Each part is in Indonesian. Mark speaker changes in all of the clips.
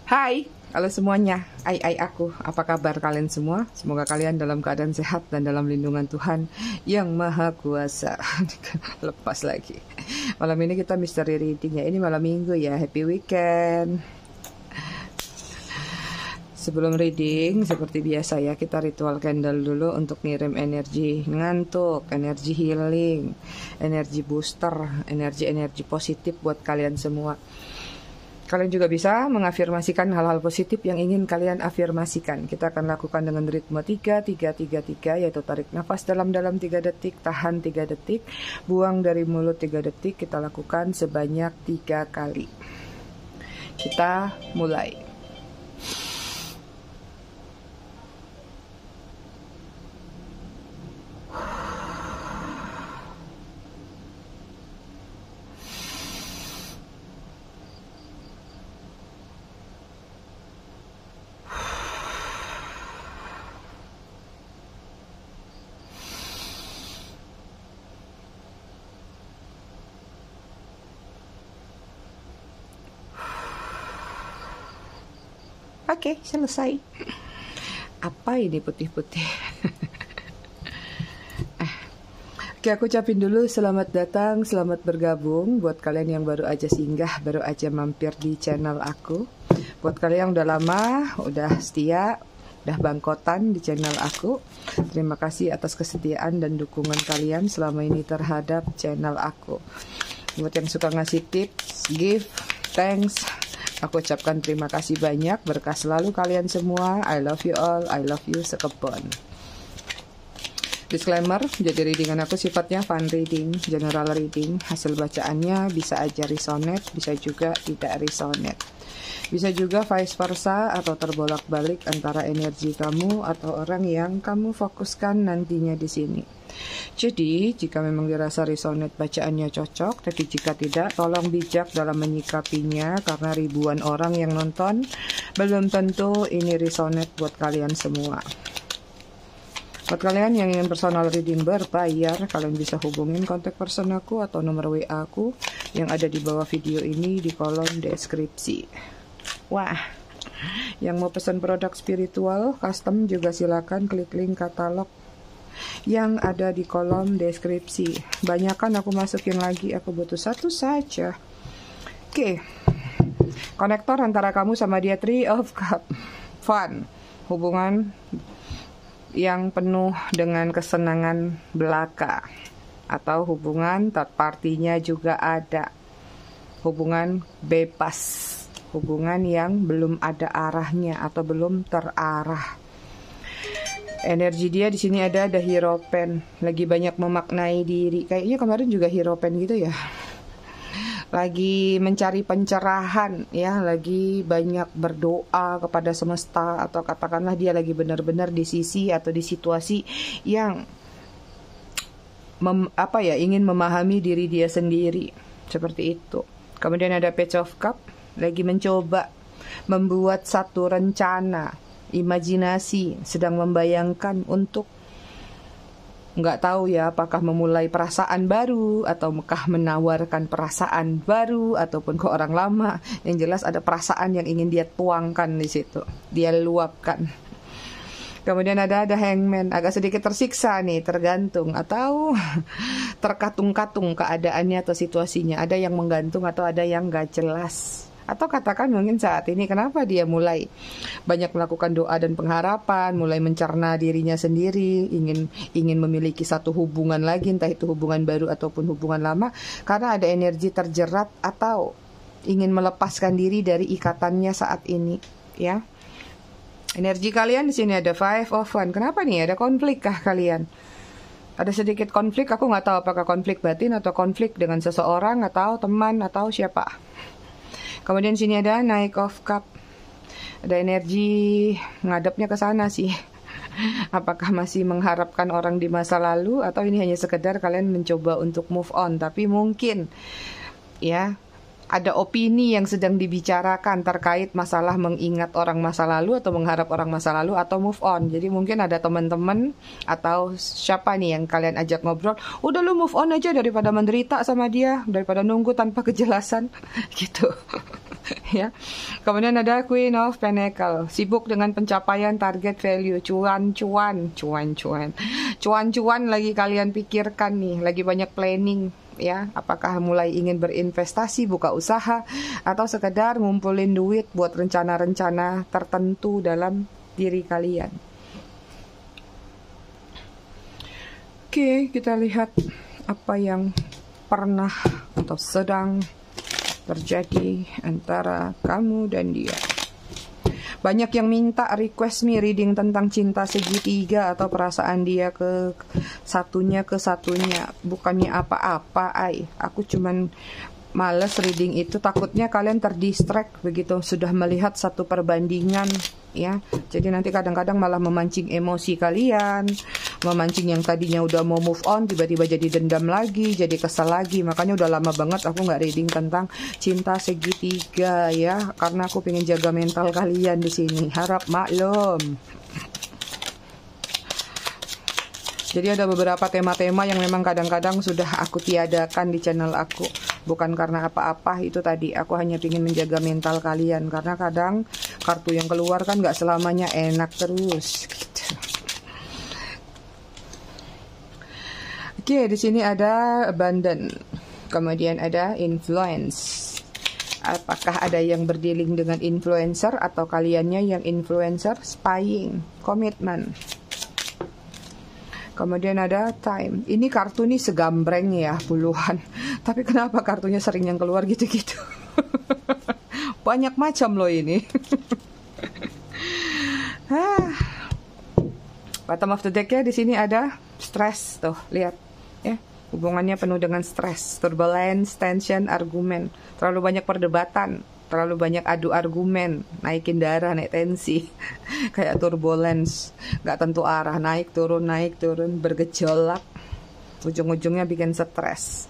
Speaker 1: Hai, halo semuanya. Aku. Apa kabar kalian semua? Semoga kalian dalam keadaan sehat dan dalam lindungan Tuhan yang Maha Kuasa. Lepas lagi. Malam ini kita misteri reading ya. Ini malam Minggu ya. Happy weekend. Sebelum reading, seperti biasa ya, kita ritual candle dulu untuk ngirim energi ngantuk, energi healing, energi booster, energi positif buat kalian semua. Kalian juga bisa mengafirmasikan hal-hal positif yang ingin kalian afirmasikan. Kita akan lakukan dengan ritme 3-3-3-3, yaitu tarik nafas dalam-dalam 3 detik, tahan 3 detik, buang dari mulut 3 detik. Kita lakukan sebanyak 3 kali. Kita mulai. Oke, selesai. Apa ini putih-putih? Oke, aku ucapin dulu selamat datang, selamat bergabung buat kalian yang baru aja singgah, baru aja mampir di channel aku. Buat kalian yang udah lama, udah setia, udah bangkotan di channel aku, terima kasih atas kesetiaan dan dukungan kalian selama ini terhadap channel aku. Buat yang suka ngasih tips, gift, thanks, aku ucapkan terima kasih banyak, berkah selalu kalian semua. I love you all, I love you sekebon. Disclaimer, jadi readingan aku sifatnya fun reading, general reading. Hasil bacaannya bisa aja resonate, bisa juga tidak resonate. Bisa juga vice versa atau terbolak-balik antara energi kamu atau orang yang kamu fokuskan nantinya di sini. Jadi, jika memang dirasa resonate bacaannya cocok, tapi jika tidak, tolong bijak dalam menyikapinya karena ribuan orang yang nonton, belum tentu ini resonate buat kalian semua. Buat kalian yang ingin personal reading berbayar, kalian bisa hubungin kontak person aku atau nomor WA aku yang ada di bawah video ini di kolom deskripsi. Wah, yang mau pesan produk spiritual, custom juga silakan klik link katalog yang ada di kolom deskripsi. Banyakan aku masukin lagi, aku butuh satu saja. Oke, konektor antara kamu sama dia, Three of Cups. Fun, hubungan yang penuh dengan kesenangan belaka, atau hubungan third party-nya juga ada. Hubungan bebas, hubungan yang belum ada arahnya atau belum terarah. Energi dia di sini ada Hierophant, lagi banyak memaknai diri. Kayaknya kemarin juga Hierophant gitu ya. Lagi mencari pencerahan ya, lagi banyak berdoa kepada semesta, atau katakanlah dia lagi benar-benar di sisi atau di situasi yang ingin memahami diri dia sendiri, seperti itu. Kemudian ada Page of Cups, lagi mencoba membuat satu rencana, imajinasi, sedang membayangkan untuk nggak tahu ya, apakah memulai perasaan baru ataukah menawarkan perasaan baru ataupun ke orang lama. Yang jelas ada perasaan yang ingin dia tuangkan di situ, dia luapkan. Kemudian ada Hangman, agak sedikit tersiksa nih, tergantung atau terkatung-katung keadaannya atau situasinya. Ada yang menggantung atau ada yang nggak jelas. Atau katakan mungkin saat ini kenapa dia mulai banyak melakukan doa dan pengharapan, mulai mencerna dirinya sendiri, ingin memiliki satu hubungan lagi, entah itu hubungan baru ataupun hubungan lama, karena ada energi terjerat atau ingin melepaskan diri dari ikatannya saat ini, ya. Energi kalian di sini ada Five of Wands. Kenapa nih? Ada konflik kah kalian? Ada sedikit konflik, aku nggak tahu apakah konflik batin atau konflik dengan seseorang atau teman atau siapa. Kemudian sini ada Knight of Cups. Ada energi ngadepnya ke sana sih. Apakah masih mengharapkan orang di masa lalu atau ini hanya sekedar kalian mencoba untuk move on, tapi mungkin ya ada opini yang sedang dibicarakan terkait masalah mengingat orang masa lalu atau mengharap orang masa lalu atau move on. Jadi mungkin ada teman-teman atau siapa nih yang kalian ajak ngobrol, udah lu move on aja daripada menderita sama dia, daripada nunggu tanpa kejelasan gitu. Ya. Kemudian ada Queen of Pentacle, sibuk dengan pencapaian target value, cuan-cuan lagi kalian pikirkan nih, lagi banyak planning ya. Apakah mulai ingin berinvestasi, buka usaha, atau sekedar ngumpulin duit buat rencana-rencana tertentu dalam diri kalian. Oke, kita lihat apa yang pernah atau sedang terjadi antara kamu dan dia. Banyak yang minta request me reading tentang cinta segitiga atau perasaan dia ke satunya. Bukannya apa-apa, aku cuman males reading itu, takutnya kalian terdistract begitu sudah melihat satu perbandingan ya. Jadi nanti kadang-kadang malah memancing emosi kalian, memancing yang tadinya udah mau move on tiba-tiba jadi dendam lagi, jadi kesal lagi. Makanya udah lama banget aku nggak reading tentang cinta segitiga ya, karena aku pengen jaga mental kalian di sini. Harap maklum. Jadi ada beberapa tema-tema yang memang kadang-kadang sudah aku tiadakan di channel aku. Bukan karena apa-apa, itu tadi aku hanya ingin menjaga mental kalian. Karena kadang kartu yang keluar kan gak selamanya enak terus gitu. Oke, di sini ada abundant. Kemudian ada influence. Apakah ada yang berdealing dengan influencer atau kaliannya yang influencer? Spying, komitmen. Kemudian ada time. Ini kartu nih segambreng ya, puluhan. Tapi kenapa kartunya sering yang keluar gitu-gitu? Banyak macam loh ini. Bottom of the deck ya, di sini ada stress tuh, lihat ya. Hubungannya penuh dengan stres, turbulence, tension, argumen. Terlalu banyak perdebatan, terlalu banyak adu argumen, naikin darah, naik tensi. Kayak turbulence, nggak tentu arah, naik turun, bergejolak. Ujung-ujungnya bikin stres.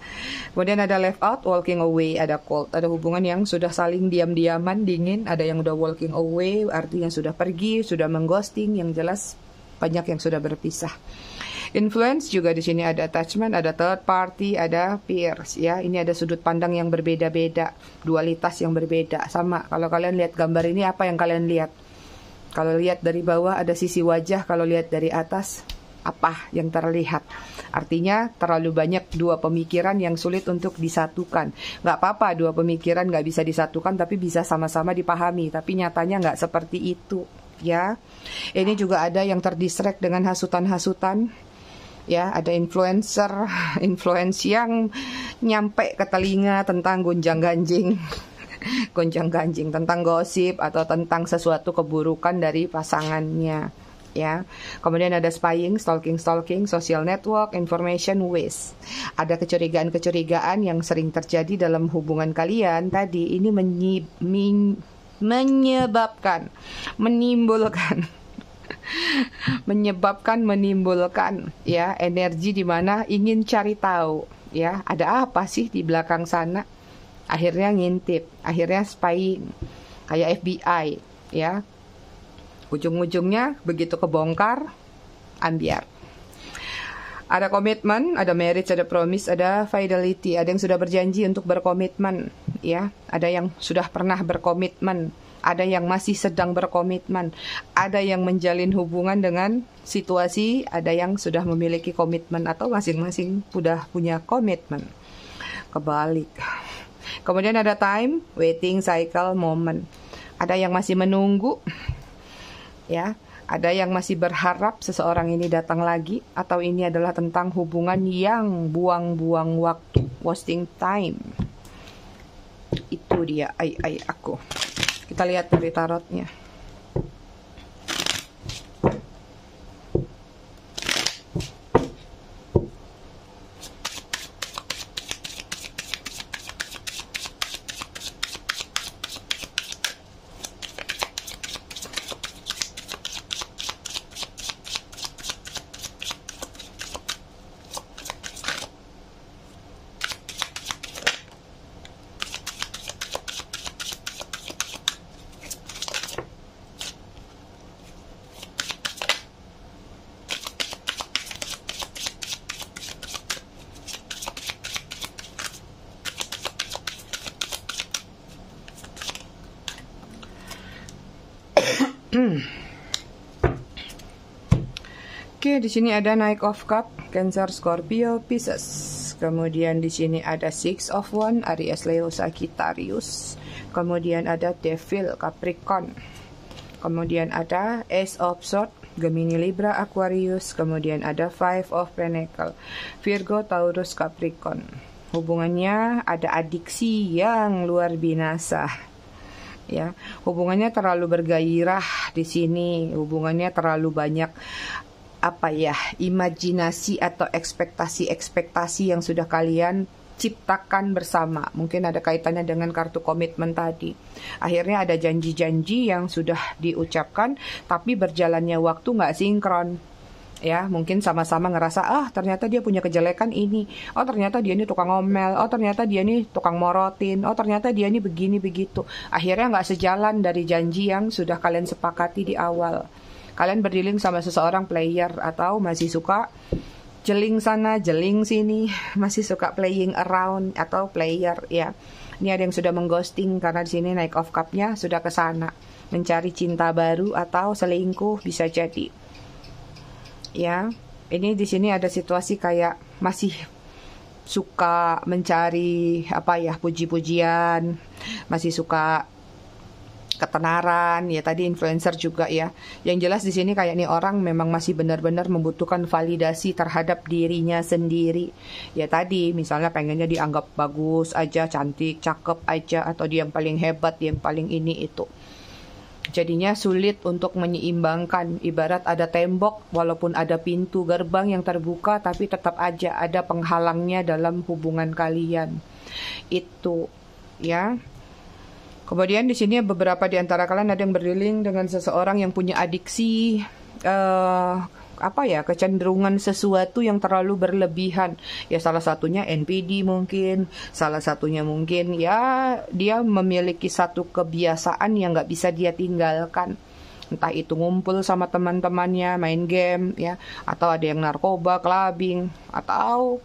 Speaker 1: Kemudian ada left out, walking away, ada cold. Ada hubungan yang sudah saling diam-diaman, dingin. Ada yang udah walking away, artinya sudah pergi, sudah mengghosting. Yang jelas banyak yang sudah berpisah. Influence juga di sini ada attachment, ada third party, ada peers ya. Ini ada sudut pandang yang berbeda-beda, dualitas yang berbeda. Sama, kalau kalian lihat gambar ini apa yang kalian lihat? Kalau lihat dari bawah ada sisi wajah, kalau lihat dari atas apa yang terlihat? Artinya terlalu banyak dua pemikiran yang sulit untuk disatukan. Nggak apa-apa dua pemikiran nggak bisa disatukan, tapi bisa sama-sama dipahami. Tapi nyatanya nggak seperti itu ya. Ini juga ada yang terdistract dengan hasutan-hasutan. Ya, ada influence yang nyampe ke telinga tentang gonjang-ganjing, tentang gosip atau tentang sesuatu keburukan dari pasangannya. Ya, kemudian ada spying, stalking, social network, information waste. Ada kecurigaan yang sering terjadi dalam hubungan kalian tadi. Ini menimbulkan ya energi di mana ingin cari tahu ya, ada apa sih di belakang sana. Akhirnya ngintip, akhirnya spying kayak FBI ya. Ujung-ujungnya begitu kebongkar, ambiar. Ada komitmen, ada marriage, ada promise, ada fidelity. Ada yang sudah berjanji untuk berkomitmen ya, ada yang sudah pernah berkomitmen, ada yang masih sedang berkomitmen, ada yang menjalin hubungan dengan situasi, ada yang sudah memiliki komitmen atau masing-masing sudah punya komitmen. Kebalik. Kemudian ada time, waiting, cycle, moment. Ada yang masih menunggu, ya. Ada yang masih berharap seseorang ini datang lagi, atau ini adalah tentang hubungan yang buang-buang waktu, wasting time. Itu dia, aku. Kita lihat dari tarotnya. Oke, di sini ada Knight of Cup, Cancer, Scorpio, Pisces. Kemudian di sini ada Six of Wands, Aries, Leo, Sagittarius. Kemudian ada Devil, Capricorn. Kemudian ada Ace of Swords, Gemini, Libra, Aquarius. Kemudian ada Five of Pentacles, Virgo, Taurus, Capricorn. Hubungannya ada adiksi yang luar binasa. Ya, hubungannya terlalu bergairah di sini. Hubungannya terlalu banyak imajinasi atau ekspektasi yang sudah kalian ciptakan bersama. Mungkin ada kaitannya dengan kartu komitmen tadi. Akhirnya ada janji-janji yang sudah diucapkan, tapi berjalannya waktu nggak sinkron. Ya, mungkin sama-sama ngerasa, ternyata dia punya kejelekan ini. Oh, ternyata dia ini tukang ngomel. Oh, ternyata dia ini tukang morotin. Oh, ternyata dia ini begini begitu. Akhirnya nggak sejalan dari janji yang sudah kalian sepakati di awal. Kalian berdealing sama seseorang player atau masih suka jeling sana, jeling sini, masih suka playing around atau player ya. Ini ada yang sudah mengghosting karena di sini Knight of Cup-nya sudah ke sana, mencari cinta baru atau selingkuh bisa jadi. Ya, ini di sini ada situasi kayak masih suka mencari puji-pujian, masih suka ketenaran ya, tadi influencer juga ya. Yang jelas di sini kayak nih orang memang masih benar-benar membutuhkan validasi terhadap dirinya sendiri. Ya tadi misalnya pengennya dianggap bagus aja, cantik, cakep aja, atau dia yang paling hebat, dia yang paling ini itu. Jadinya sulit untuk menyeimbangkan. Ibarat ada tembok, walaupun ada pintu gerbang yang terbuka, tapi tetap aja ada penghalangnya dalam hubungan kalian. Itu ya. Kemudian di sini beberapa di antara kalian ada yang berdealing dengan seseorang yang punya adiksi kecenderungan sesuatu yang terlalu berlebihan. Ya salah satunya NPD mungkin, salah satunya mungkin ya dia memiliki satu kebiasaan yang nggak bisa dia tinggalkan. Entah itu ngumpul sama teman-temannya, main game ya, atau ada yang narkoba, clubbing, atau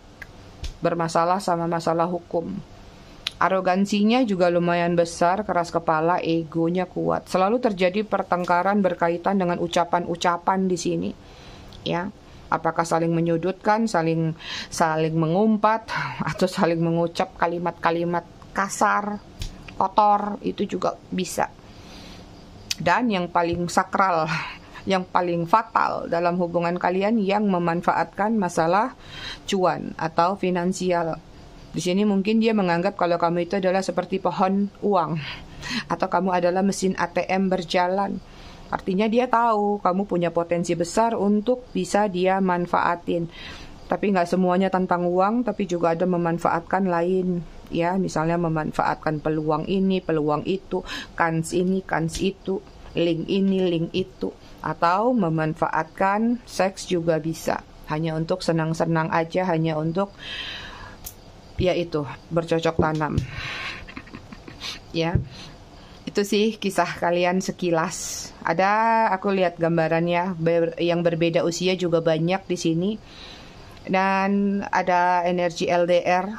Speaker 1: bermasalah sama masalah hukum. Arogansinya juga lumayan besar, keras kepala, egonya kuat. Selalu terjadi pertengkaran berkaitan dengan ucapan-ucapan di sini. Ya, apakah saling menyudutkan, saling mengumpat, atau saling mengucap kalimat-kalimat kasar, kotor, itu juga bisa. Dan yang paling sakral, yang paling fatal dalam hubungan kalian yang memanfaatkan masalah cuan atau finansial. Di sini mungkin dia menganggap kalau kamu itu adalah seperti pohon uang, atau kamu adalah mesin ATM berjalan. Artinya dia tahu kamu punya potensi besar untuk bisa dia manfaatin. Tapi nggak semuanya tentang uang, tapi juga ada memanfaatkan lain. Ya, misalnya memanfaatkan peluang ini, peluang itu, kans ini, kans itu, link ini, link itu. Atau memanfaatkan seks juga bisa. Hanya untuk senang-senang aja, hanya untuk itu bercocok tanam. Ya, itu sih kisah kalian sekilas. Ada aku lihat gambarannya yang berbeda usia juga banyak di sini, dan ada energi LDR.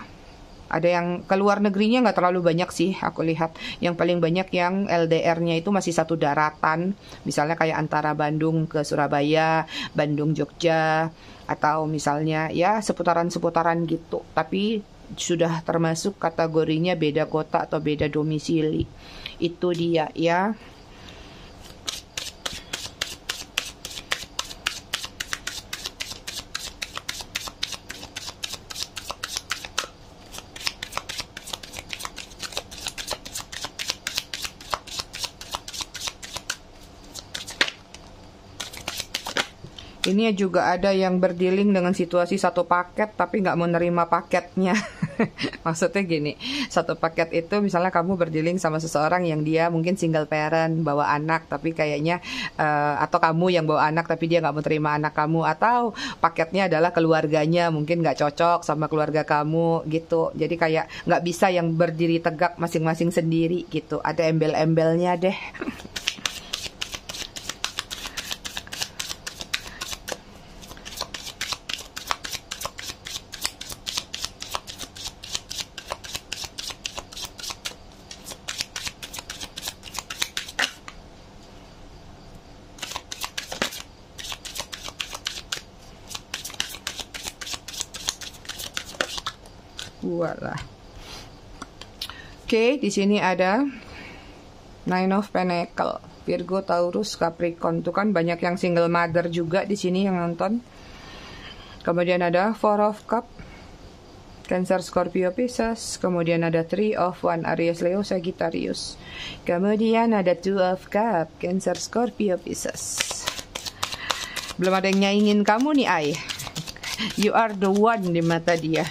Speaker 1: Ada yang keluar negerinya nggak terlalu banyak sih aku lihat. Yang paling banyak yang LDR-nya itu masih satu daratan. Misalnya kayak antara Bandung ke Surabaya, Bandung Jogja, atau misalnya ya seputaran-seputaran gitu. Tapi sudah termasuk kategorinya beda kota atau beda domisili. Itu dia ya. Ini juga ada yang berdealing dengan situasi satu paket tapi nggak menerima paketnya. Maksudnya gini, satu paket itu misalnya kamu berdealing sama seseorang yang dia mungkin single parent, bawa anak, tapi kayaknya atau kamu yang bawa anak tapi dia nggak mau terima anak kamu, atau paketnya adalah keluarganya mungkin nggak cocok sama keluarga kamu gitu. Jadi kayak nggak bisa yang berdiri tegak masing-masing sendiri gitu. Ada embel-embelnya deh. 2 lah. Oke, di sini ada Nine of Pentacle, Virgo, Taurus, Capricorn. Tuh kan banyak yang single mother juga di sini yang nonton. Kemudian ada Four of Cup, Cancer, Scorpio, Pisces. Kemudian ada Three of One, Aries, Leo, Sagittarius. Kemudian ada Two of Cup, Cancer, Scorpio, Pisces. Belum ada yang nyaingin kamu nih, Ai. You are the one di mata dia.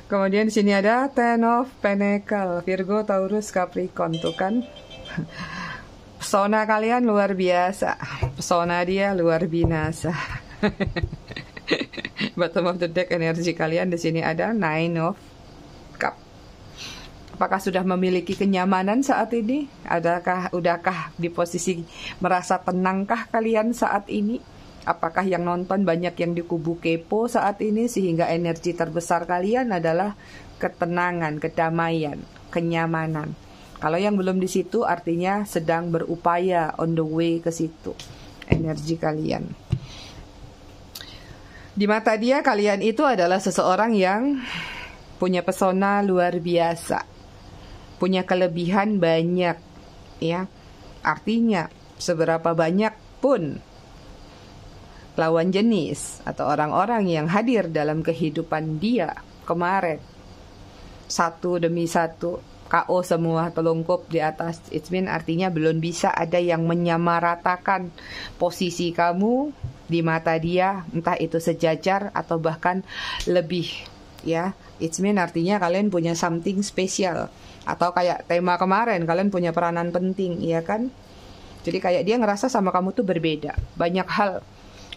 Speaker 1: Kemudian di sini ada Ten of Pentacle, Virgo, Taurus, Capricorn. Tuh kan, pesona kalian luar biasa, pesona dia luar binasa. Bottom of the deck energi kalian di sini ada Nine of Cup. Apakah sudah memiliki kenyamanan saat ini? Udahkah di posisi merasa tenangkah kalian saat ini? Apakah yang nonton banyak yang di kubu kepo saat ini sehingga energi terbesar kalian adalah ketenangan, kedamaian, kenyamanan. Kalau yang belum di situ artinya sedang berupaya on the way ke situ energi kalian. Di mata dia kalian itu adalah seseorang yang punya pesona luar biasa, punya kelebihan banyak, ya. Artinya seberapa banyak pun lawan jenis atau orang-orang yang hadir dalam kehidupan dia kemarin, satu demi satu KO semua, telungkup di atas. It mean artinya belum bisa ada yang menyamaratakan posisi kamu di mata dia, entah itu sejajar atau bahkan lebih, ya. It mean artinya kalian punya something spesial, atau kayak tema kemarin kalian punya peranan penting, ya kan? Jadi kayak dia ngerasa sama kamu tuh berbeda, banyak hal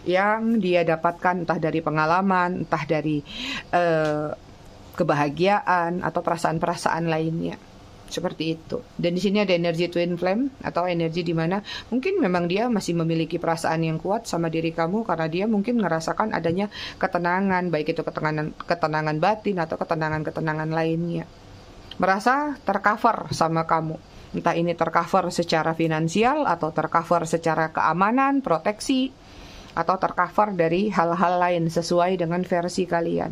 Speaker 1: yang dia dapatkan, entah dari pengalaman, entah dari kebahagiaan atau perasaan-perasaan lainnya, seperti itu. Dan di sini ada energi twin flame atau energi di mana mungkin memang dia masih memiliki perasaan yang kuat sama diri kamu karena dia mungkin merasakan adanya ketenangan, baik itu ketenangan batin atau ketenangan lainnya. Merasa tercover sama kamu, entah ini tercover secara finansial atau tercover secara keamanan, proteksi, atau tercover dari hal-hal lain sesuai dengan versi kalian.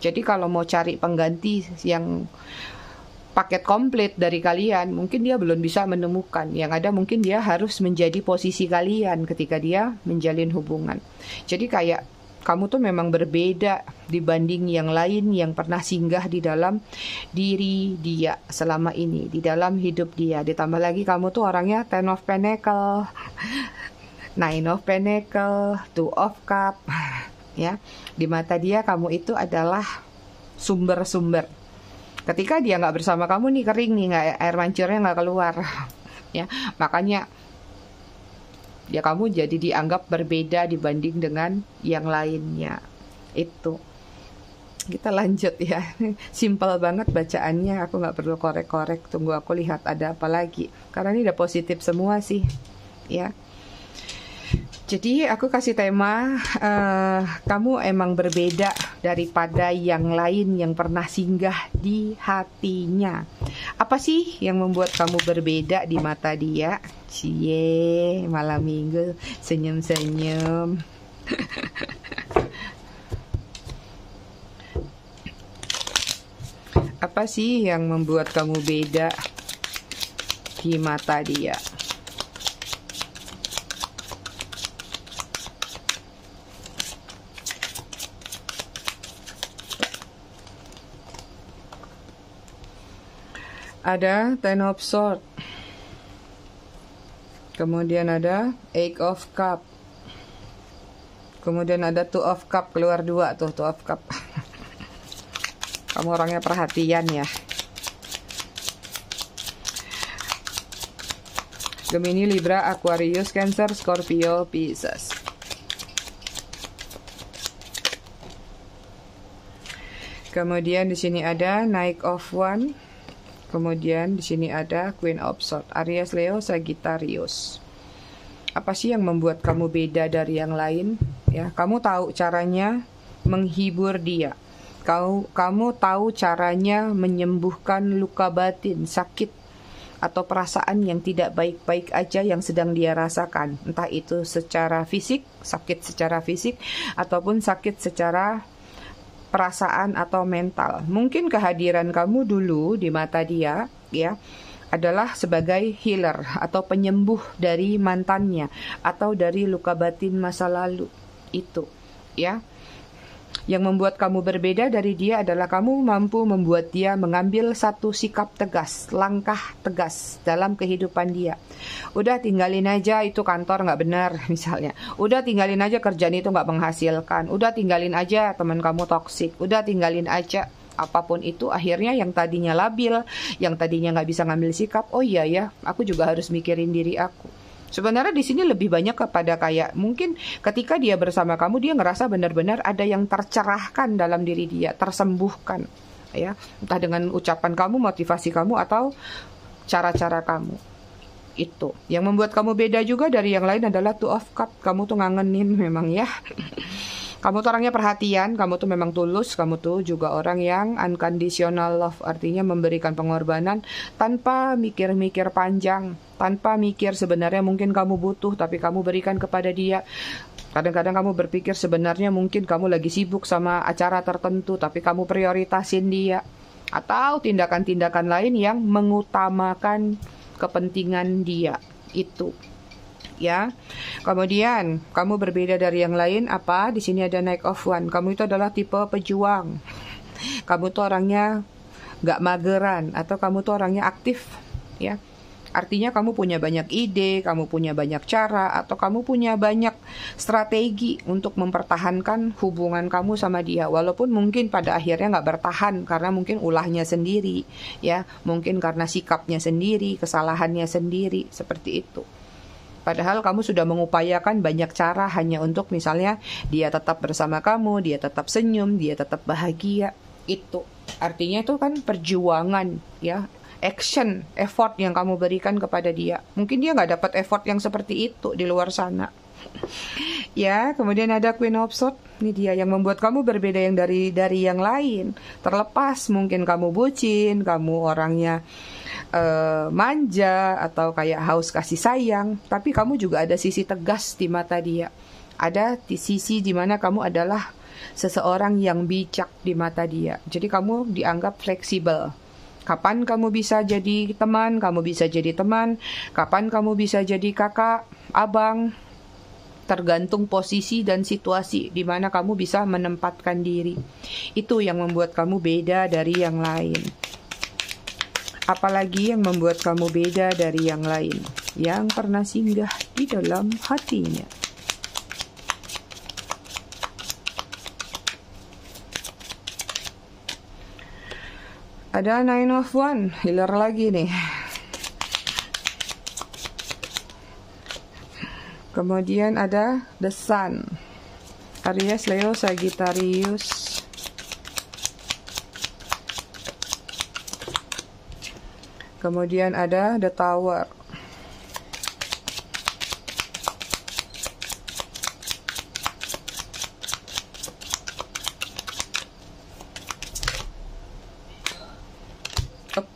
Speaker 1: Jadi kalau mau cari pengganti yang paket komplit dari kalian, mungkin dia belum bisa menemukan. Yang ada mungkin dia harus menjadi posisi kalian ketika dia menjalin hubungan. Jadi kayak kamu tuh memang berbeda dibanding yang lain yang pernah singgah di dalam diri dia selama ini, di dalam hidup dia. Ditambah lagi kamu tuh orangnya Ten of Pentacle, Nine of Pentacle, Two of Cup, ya. Di mata dia kamu itu adalah sumber-sumber. Ketika dia nggak bersama kamu nih kering nih, nggak, air mancurnya nggak keluar, ya. Makanya ya kamu jadi dianggap berbeda dibanding dengan yang lainnya. Itu. Kita lanjut ya. Simpel banget bacaannya, aku nggak perlu korek-korek. Tunggu aku lihat ada apa lagi. Karena ini udah positif semua sih, ya. Jadi aku kasih tema kamu emang berbeda daripada yang lain yang pernah singgah di hatinya. Apa sih yang membuat kamu berbeda di mata dia? Cie, malam minggu senyum-senyum. Apa sih yang membuat kamu beda di mata dia? Ada Ten of Swords, kemudian ada Eight of Cup, kemudian ada Two of Cup, keluar 2 tuh, Two of Cup. Kamu orangnya perhatian ya. Gemini, Libra, Aquarius, Cancer, Scorpio, Pisces. Kemudian di sini ada Knight of Wands. Kemudian di sini ada Queen of Swords, Aries, Leo, Sagittarius. Apa sih yang membuat kamu beda dari yang lain? Ya, kamu tahu caranya menghibur dia. Kamu tahu caranya menyembuhkan luka batin, sakit atau perasaan yang tidak baik-baik aja yang sedang dia rasakan. Entah itu secara fisik, sakit secara fisik, ataupun sakit secara perasaan atau mental. Mungkin kehadiran kamu dulu di mata dia, ya, adalah sebagai healer atau penyembuh dari mantannya atau dari luka batin masa lalu itu, ya. Yang membuat kamu berbeda dari dia adalah kamu mampu membuat dia mengambil satu sikap tegas, langkah tegas dalam kehidupan dia. Udah tinggalin aja itu kantor nggak benar misalnya. Udah tinggalin aja kerjaan itu nggak menghasilkan. Udah tinggalin aja teman kamu toksik. Udah tinggalin aja apapun itu. Akhirnya yang tadinya labil, yang tadinya nggak bisa ngambil sikap, oh iya ya, aku juga harus mikirin diri aku. Sebenarnya di sini lebih banyak kepada kayak mungkin ketika dia bersama kamu dia ngerasa benar-benar ada yang tercerahkan dalam diri dia, tersembuhkan, ya, entah dengan ucapan kamu, motivasi kamu atau cara-cara kamu. Itu yang membuat kamu beda juga dari yang lain adalah Two of Cups. Kamu tuh ngangenin memang ya. Kamu tuh orangnya perhatian, kamu tuh memang tulus, kamu tuh juga orang yang unconditional love, artinya memberikan pengorbanan tanpa mikir-mikir panjang, tanpa mikir sebenarnya mungkin kamu butuh, tapi kamu berikan kepada dia. Kadang-kadang kamu berpikir sebenarnya mungkin kamu lagi sibuk sama acara tertentu, tapi kamu prioritasin dia. Atau tindakan-tindakan lain yang mengutamakan kepentingan dia, itu. Ya, kemudian kamu berbeda dari yang lain apa? Di sini ada Knight of Wands. Kamu itu adalah tipe pejuang. Kamu tuh orangnya nggak mageran atau kamu tuh orangnya aktif, ya. Artinya kamu punya banyak ide, kamu punya banyak cara, atau kamu punya banyak strategi untuk mempertahankan hubungan kamu sama dia. Walaupun mungkin pada akhirnya nggak bertahan karena mungkin ulahnya sendiri, ya. Mungkin karena sikapnya sendiri, kesalahannya sendiri, seperti itu. Padahal kamu sudah mengupayakan banyak cara hanya untuk misalnya dia tetap bersama kamu, dia tetap senyum, dia tetap bahagia. Itu artinya itu kan perjuangan, ya, action, effort yang kamu berikan kepada dia. Mungkin dia nggak dapat effort yang seperti itu di luar sana. Ya, kemudian ada Queen of Swords. Ini dia yang membuat kamu berbeda yang dari yang lain. Terlepas mungkin kamu bucin, kamu orangnya manja atau kayak haus kasih sayang, tapi kamu juga ada sisi tegas di mata dia. Ada di sisi dimana kamu adalah seseorang yang bijak di mata dia. Jadi kamu dianggap fleksibel. Kapan kamu bisa jadi teman, kamu bisa jadi teman. Kapan kamu bisa jadi kakak, abang, tergantung posisi dan situasi di mana kamu bisa menempatkan diri. Itu yang membuat kamu beda dari yang lain. Apalagi yang membuat kamu beda dari yang lain, yang pernah singgah di dalam hatinya. Ada Nine of Wands, healer lagi nih. Kemudian ada The Sun, Aries, Leo, Sagittarius. Kemudian ada The Tower.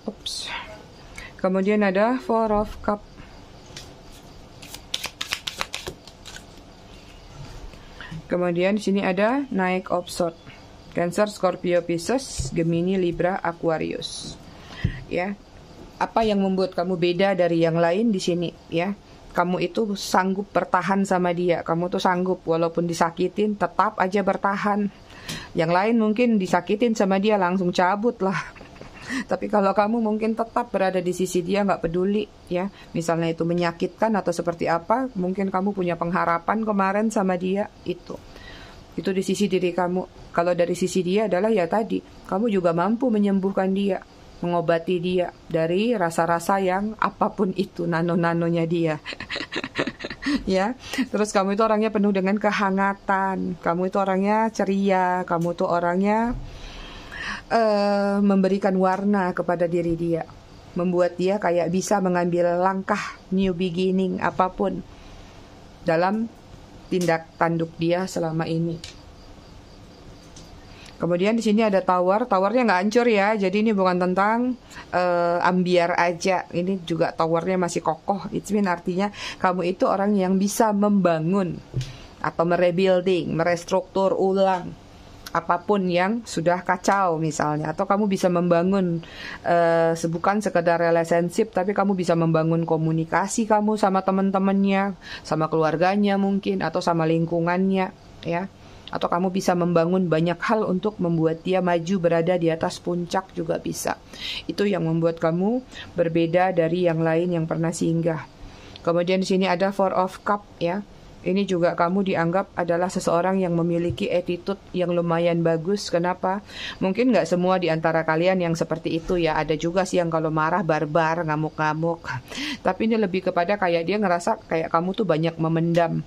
Speaker 1: Oops. Kemudian ada Four of Cups. Kemudian di sini ada Knight of Swords. Cancer, Scorpio, Pisces, Gemini, Libra, Aquarius. Ya. Apa yang membuat kamu beda dari yang lain di sini, ya? Kamu itu sanggup bertahan sama dia. Kamu tuh sanggup walaupun disakitin tetap aja bertahan. Yang lain mungkin disakitin sama dia langsung cabut lah. Tapi kalau kamu mungkin tetap berada di sisi dia, nggak peduli, ya. Misalnya itu menyakitkan atau seperti apa, mungkin kamu punya pengharapan kemarin sama dia, itu di sisi diri kamu. Kalau dari sisi dia adalah ya tadi, kamu juga mampu menyembuhkan dia, mengobati dia dari rasa-rasa yang apapun itu, nano-nanonya dia. Ya, terus kamu itu orangnya penuh dengan kehangatan, kamu itu orangnya ceria, kamu tuh orangnya memberikan warna kepada diri dia, membuat dia kayak bisa mengambil langkah new beginning apapun dalam tindak tanduk dia selama ini. Kemudian di sini ada tower, towernya nggak hancur ya. Jadi ini bukan tentang ambiar aja. Ini juga towernya masih kokoh. Itu artinya kamu itu orang yang bisa membangun atau merebuilding, merestruktur ulang apapun yang sudah kacau misalnya. Atau kamu bisa membangun bukan sekedar relationship, tapi kamu bisa membangun komunikasi kamu sama teman-temannya, sama keluarganya mungkin, atau sama lingkungannya ya. Atau kamu bisa membangun banyak hal untuk membuat dia maju berada di atas puncak juga bisa. Itu yang membuat kamu berbeda dari yang lain yang pernah singgah. Kemudian di sini ada Four of Cup ya. Ini juga kamu dianggap adalah seseorang yang memiliki attitude yang lumayan bagus. Kenapa? Mungkin nggak semua di antara kalian yang seperti itu ya. Ada juga sih yang kalau marah barbar, ngamuk-ngamuk. Tapi ini lebih kepada kayak dia ngerasa kayak kamu tuh banyak memendam.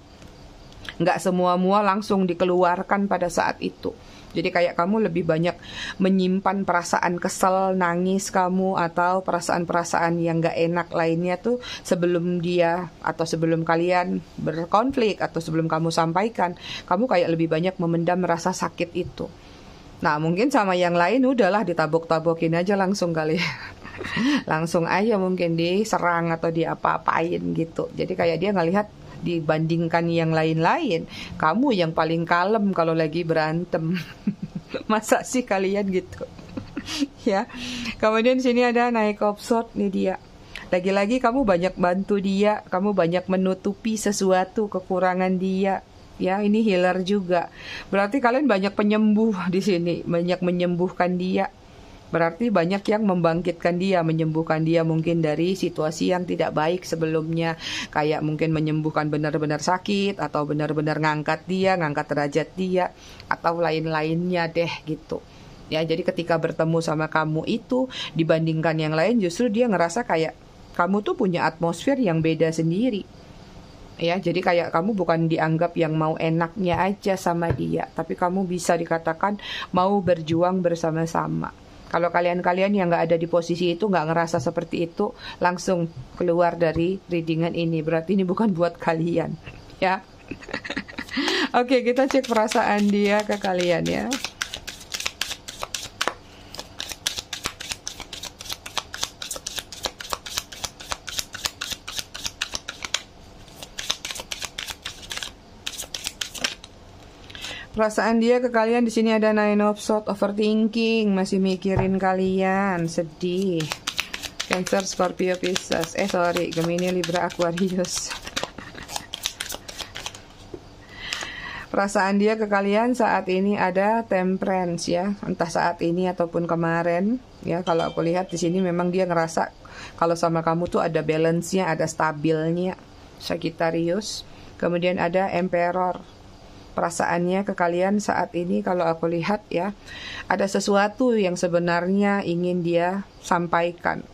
Speaker 1: Nggak semua-mua langsung dikeluarkan pada saat itu. Jadi kayak kamu lebih banyak menyimpan perasaan kesel, nangis kamu, atau perasaan-perasaan yang nggak enak lainnya tuh sebelum dia atau sebelum kalian berkonflik atau sebelum kamu sampaikan. Kamu kayak lebih banyak memendam rasa sakit itu. Nah mungkin sama yang lain udahlah ditabok-tabokin aja langsung kali. Langsung aja mungkin diserang atau diapa-apain gitu. Jadi kayak dia ngelihat dibandingkan yang lain-lain, kamu yang paling kalem kalau lagi berantem. Masa sih kalian gitu? Ya. Kemudian sini ada Knight of Swords nih dia. Lagi-lagi kamu banyak bantu dia, kamu banyak menutupi sesuatu kekurangan dia. Ya, ini healer juga. Berarti kalian banyak penyembuh di sini, banyak menyembuhkan dia. Berarti banyak yang membangkitkan dia, menyembuhkan dia mungkin dari situasi yang tidak baik sebelumnya. Kayak mungkin menyembuhkan benar-benar sakit, atau benar-benar ngangkat dia, ngangkat derajat dia, atau lain-lainnya deh gitu. Ya, jadi ketika bertemu sama kamu itu, dibandingkan yang lain justru dia ngerasa kayak kamu tuh punya atmosfer yang beda sendiri. Ya, jadi kayak kamu bukan dianggap yang mau enaknya aja sama dia, tapi kamu bisa dikatakan mau berjuang bersama-sama. Kalau kalian-kalian yang nggak ada di posisi itu, nggak ngerasa seperti itu, langsung keluar dari readingan ini. Berarti ini bukan buat kalian, ya. Oke, kita cek perasaan dia ke kalian ya. Perasaan dia ke kalian di sini ada Nine of Swords, overthinking, masih mikirin kalian, sedih. Cancer, Scorpio, Pisces. Gemini, Libra, Aquarius. Perasaan dia ke kalian saat ini ada Temperance ya, entah saat ini ataupun kemarin ya. Kalau aku lihat di sini memang dia ngerasa kalau sama kamu tuh ada balance-nya, ada stabilnya. Sagittarius. Kemudian ada Emperor. Perasaannya ke kalian saat ini kalau aku lihat ya, ada sesuatu yang sebenarnya ingin dia sampaikan.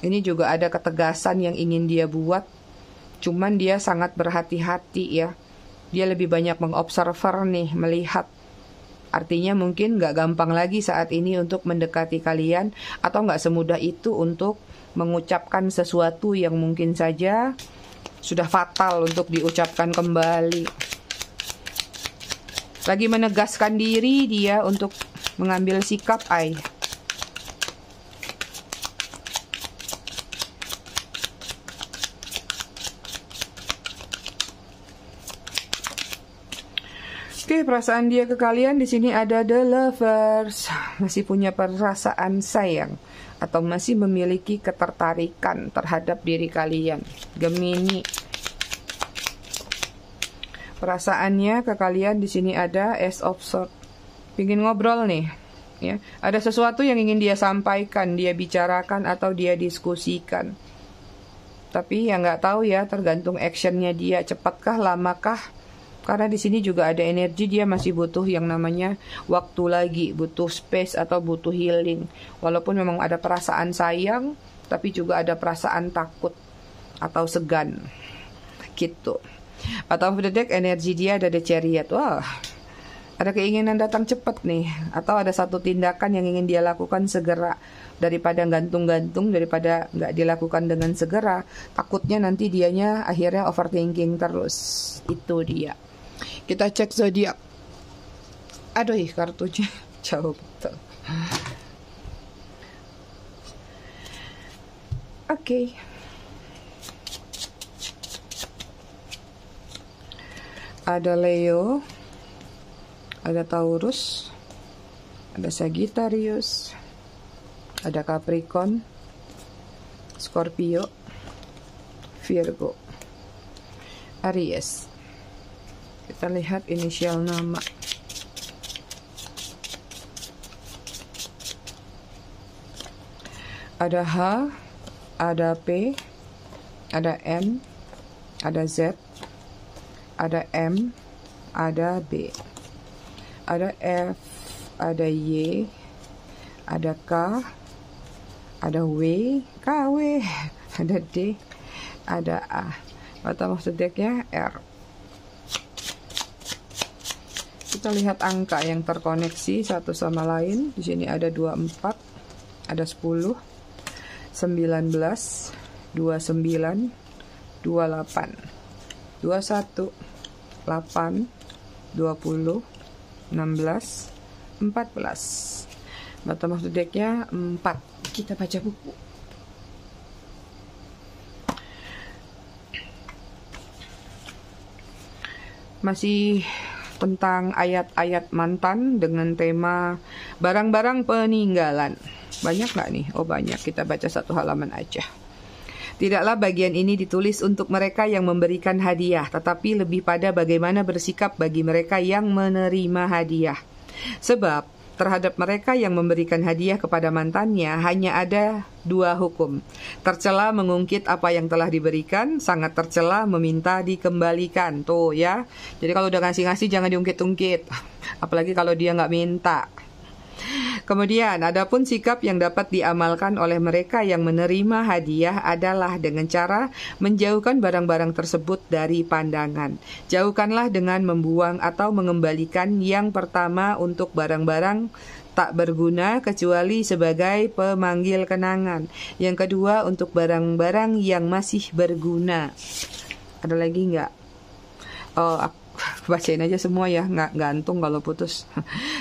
Speaker 1: Ini juga ada ketegasan yang ingin dia buat, cuman dia sangat berhati-hati ya. Dia lebih banyak mengobserver nih, melihat. Artinya mungkin gak gampang lagi saat ini untuk mendekati kalian, atau gak semudah itu untuk mengucapkan sesuatu yang mungkin saja sudah fatal untuk diucapkan kembali. Lagi menegaskan diri dia untuk mengambil sikap. Oke, perasaan dia ke kalian di sini ada The Lovers. Masih punya perasaan sayang atau masih memiliki ketertarikan terhadap diri kalian. Gemini. Perasaannya ke kalian di sini ada Ace of Swords. Pingin ngobrol nih, ya. Ada sesuatu yang ingin dia sampaikan, dia bicarakan atau dia diskusikan. Tapi ya nggak tahu ya, tergantung actionnya dia, cepatkah, lamakah? Karena di sini juga ada energi dia masih butuh yang namanya waktu lagi, butuh space atau butuh healing. Walaupun memang ada perasaan sayang, tapi juga ada perasaan takut atau segan, gitu. Bottom of the deck, energi dia ada The Chariot. Wah, ada keinginan datang cepat nih, atau ada satu tindakan yang ingin dia lakukan segera. Daripada gantung-gantung, daripada nggak dilakukan dengan segera, takutnya nanti dianya akhirnya overthinking terus. Itu dia. Kita cek zodiak. Aduh, kartunya jauh betul. Oke. Ada Leo, ada Taurus, ada Sagittarius, ada Capricorn, Scorpio, Virgo, Aries. Kita lihat inisial nama. Ada H, ada P, ada N, ada Z, ada M, ada B, ada F, ada Y, ada K, ada W, KW, ada D, ada A. Atau maksudnya R. Kita lihat angka yang terkoneksi satu sama lain. Di sini ada 24, ada 10, 19, 29, 28, 21, 8, 20, 16, 14. Matematik decknya 4. Kita baca buku. Masih tentang ayat-ayat mantan dengan tema barang-barang peninggalan. Banyak nggak nih? Oh banyak, kita baca satu halaman aja. Tidaklah bagian ini ditulis untuk mereka yang memberikan hadiah, tetapi lebih pada bagaimana bersikap bagi mereka yang menerima hadiah. Sebab terhadap mereka yang memberikan hadiah kepada mantannya hanya ada dua hukum. Tercela mengungkit apa yang telah diberikan, sangat tercela meminta dikembalikan. Tuh ya, jadi kalau udah ngasih-ngasih jangan diungkit-ungkit, apalagi kalau dia nggak minta. Kemudian, adapun sikap yang dapat diamalkan oleh mereka yang menerima hadiah adalah dengan cara menjauhkan barang-barang tersebut dari pandangan. Jauhkanlah dengan membuang atau mengembalikan yang pertama untuk barang-barang tak berguna kecuali sebagai pemanggil kenangan. Yang kedua untuk barang-barang yang masih berguna. Ada lagi nggak? Oh, bacain aja semua ya, nggak gantung kalau putus.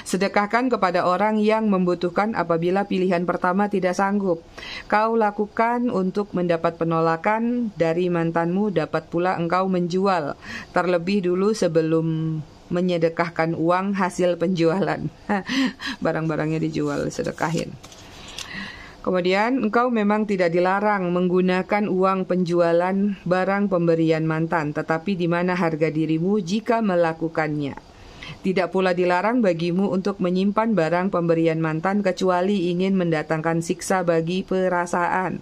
Speaker 1: Sedekahkan kepada orang yang membutuhkan apabila pilihan pertama tidak sanggup. Kau lakukan untuk mendapat penolakan dari mantanmu, dapat pula engkau menjual terlebih dulu sebelum menyedekahkan uang hasil penjualan. Barang-barangnya dijual, sedekahin. Kemudian, engkau memang tidak dilarang menggunakan uang penjualan barang pemberian mantan, tetapi di mana harga dirimu jika melakukannya. Tidak pula dilarang bagimu untuk menyimpan barang pemberian mantan kecuali ingin mendatangkan siksa bagi perasaan.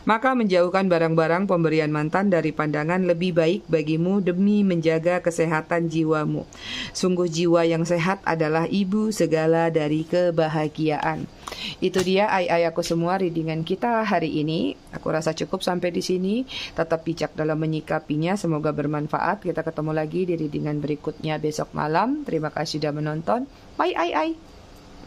Speaker 1: Maka menjauhkan barang-barang pemberian mantan dari pandangan lebih baik bagimu demi menjaga kesehatan jiwamu. Sungguh jiwa yang sehat adalah ibu segala dari kebahagiaan. Itu dia ai-ai aku semua readingan kita hari ini. Aku rasa cukup sampai di sini. Tetap bijak dalam menyikapinya. Semoga bermanfaat. Kita ketemu lagi di readingan berikutnya besok malam. Terima kasih sudah menonton. Bye ai-ai.